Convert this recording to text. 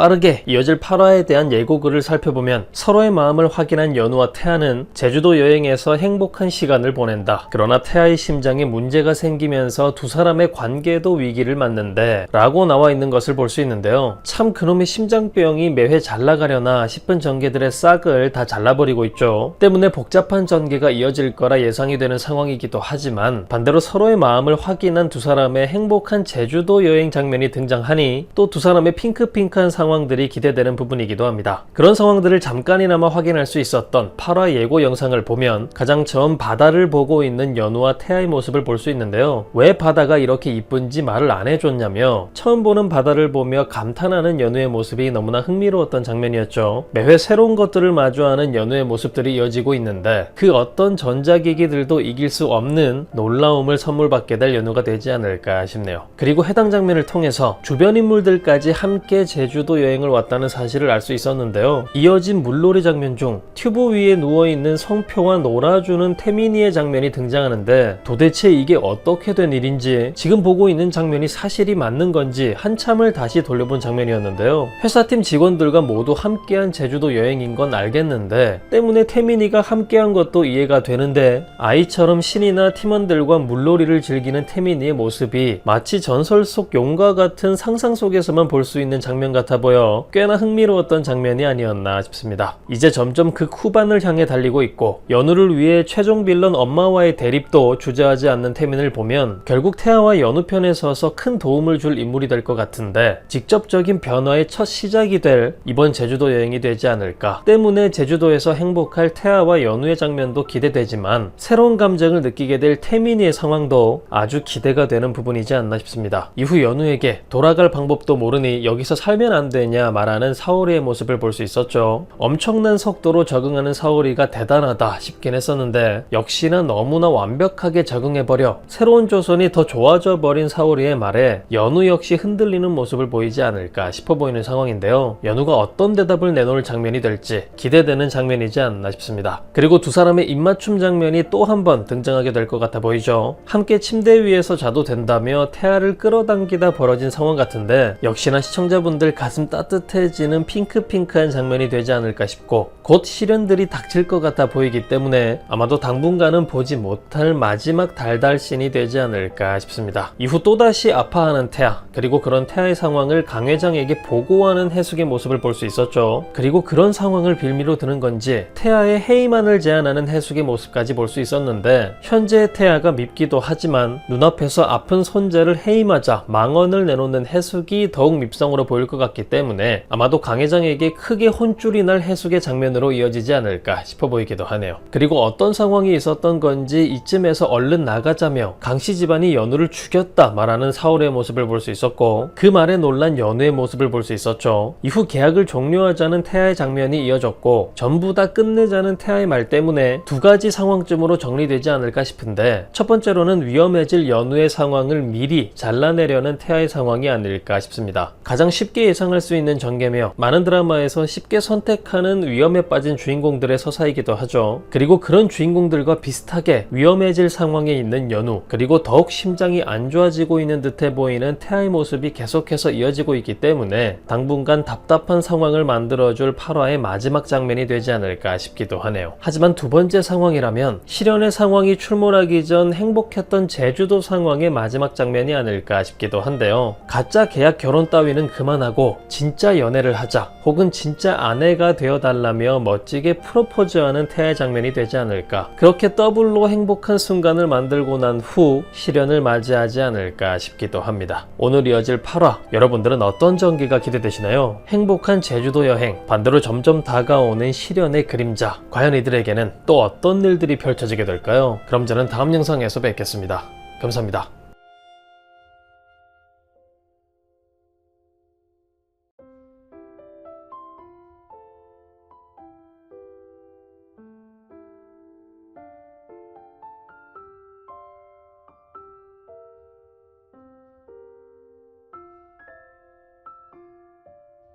빠르게 이어질 8화에 대한 예고글을 살펴보면 서로의 마음을 확인한 연우와 태아는 제주도 여행에서 행복한 시간을 보낸다. 그러나 태아의 심장에 문제가 생기면서 두 사람의 관계도 위기를 맞는데 라고 나와 있는 것을 볼 수 있는데요. 참 그놈의 심장병이 매회 잘 나가려나 싶은 전개들의 싹을 다 잘라버리고 있죠. 때문에 복잡한 전개가 이어질 거라 예상이 되는 상황이기도 하지만 반대로 서로의 마음을 확인한 두 사람의 행복한 제주도 여행 장면이 등장하니 또 두 사람의 핑크핑크한 상황들이 기대되는 부분이기도 합니다. 그런 상황들을 잠깐이나마 확인할 수 있었던 8화 예고 영상을 보면 가장 처음 바다를 보고 있는 연우와 태아의 모습을 볼 수 있는데요. 왜 바다가 이렇게 이쁜지 말을 안 해줬냐며 처음 보는 바다를 보며 감탄하는 연우의 모습이 너무나 흥미로웠던 장면이었죠. 매회 새로운 것들을 마주하는 연우의 모습들이 이어지고 있는데 그 어떤 전자기기들도 이길 수 없는 놀라움을 선물받게 될 연우가 되지 않을까 싶네요. 그리고 해당 장면을 통해서 주변 인물들까지 함께 제주도 여행을 왔다는 사실을 알 수 있었는데요. 이어진 물놀이 장면 중 튜브 위에 누워있는 성표와 놀아주는 태민이의 장면이 등장하는데 도대체 이게 어떻게 된 일인지 지금 보고 있는 장면이 사실이 맞는 건지 한참을 다시 돌려본 장면이었는데요. 회사팀 직원들과 모두 함께한 제주도 여행인 건 알겠는데 때문에 태민이가 함께한 것도 이해가 되는데 아이처럼 신이나 팀원들과 물놀이를 즐기는 태민이의 모습이 마치 전설 속 용과 같은 상상 속에서만 볼 수 있는 장면 같아 보여 꽤나 흥미로웠던 장면이 아니었나 싶습니다. 이제 점점 그 후반을 향해 달리고 있고 연우를 위해 최종 빌런 엄마와의 대립도 주저하지 않는 태민을 보면 결국 태아와 연우 편에 서서 큰 도움을 줄 인물이 될 것 같은데 직접적인 변화의 첫 시작이 될 이번 제주도 여행이 되지 않을까. 때문에 제주도에서 행복할 태아와 연우의 장면도 기대되지만 새로운 감정을 느끼게 될 태민이의 상황도 아주 기대가 되는 부분이지 않나 싶습니다. 이후 연우에게 돌아갈 방법도 모르니 여기서 살면 안 되냐 말하는 사오리의 모습을 볼 수 있었죠. 엄청난 속도로 적응하는 사오리가 대단하다 싶긴 했었는데 역시나 너무나 완벽하게 적응해버려 새로운 조선이 더 좋아져 버린 사오리의 말에 연우 역시 흔들리는 모습을 보이지 않을까 싶어 보이는 상황인데요. 연우가 어떤 대답을 내놓을 장면이 될지 기대되는 장면이지 않나 싶습니다. 그리고 두 사람의 입맞춤 장면이 또 한 번 등장하게 될 것 같아 보이죠. 함께 침대 위에서 자도 된다며 태아를 끌어당기다 벌어진 상황 같은데 역시나 시청자분들 가슴 따뜻해지는 핑크핑크한 장면이 되지 않을까 싶고 곧 시련들이 닥칠 것 같아 보이기 때문에 아마도 당분간은 보지 못할 마지막 달달씬이 되지 않을까 싶습니다. 이후 또다시 아파하는 태아, 그리고 그런 태아의 상황을 강 회장에게 보고하는 해숙의 모습을 볼 수 있었죠. 그리고 그런 상황을 빌미로 드는 건지 태아의 해임안을 제안하는 해숙의 모습까지 볼 수 있었는데 현재의 태아가 밉기도 하지만 눈앞에서 아픈 손자를 해임하자 망언을 내놓는 해숙이 더욱 밉성으로 보일 것 같기 때문에 아마도 강 회장에게 크게 혼쭐이 날 해숙의 장면으로 이어지지 않을까 싶어 보이기도 하네요. 그리고 어떤 상황이 있었던 건지 이쯤에서 얼른 나가자며 강씨 집안이 연우를 죽였다 말하는 사울의 모습을 볼 수 있었고 그 말에 놀란 연우의 모습을 볼 수 있었죠. 이후 계약을 종료하자는 태아의 장면이 이어졌고 전부 다 끝내자는 태아의 말 때문에 두 가지 상황쯤으로 정리되지 않을까 싶은데 첫 번째로는 위험해질 연우의 상황을 미리 잘라내려는 태아의 상황이 아닐까 싶습니다. 가장 쉽게 예상할 수 있는 전개며 많은 드라마에서 쉽게 선택하는 위험에 빠진 주인공들의 서사이기도 하죠. 그리고 그런 주인공들과 비슷하게 위험해질 상황에 있는 연우, 그리고 더욱 심장이 안 좋아지고 있는 듯해 보이는 태아의 모습이 계속해서 이어지고 있기 때문에 당분간 답답한 상황을 만들어줄 8화의 마지막 장면이 되지 않을까 싶기도 하네요. 하지만 두 번째 상황이라면 실연의 상황이 출몰하기 전 행복했던 제주도 상황의 마지막 장면이 아닐까 싶기도 한데요. 가짜 계약 결혼 따위는 그만하고 진짜 연애를 하자, 혹은 진짜 아내가 되어달라며 멋지게 프로포즈하는 태아의 장면이 되지 않을까. 그렇게 더블로 행복한 순간을 만들고 난 후 실연을 맞이하지 않을까 싶기도 합니다. 오늘 이어질 8화 여러분들은 어떤 전개가 기대되시나요? 행복한 제주도 여행, 반대로 점점 다가오는 실연의 그림자, 과연 이들에게는 또 어떤 일들이 펼쳐지게 될까요? 그럼 저는 다음 영상에서 뵙겠습니다. 감사합니다.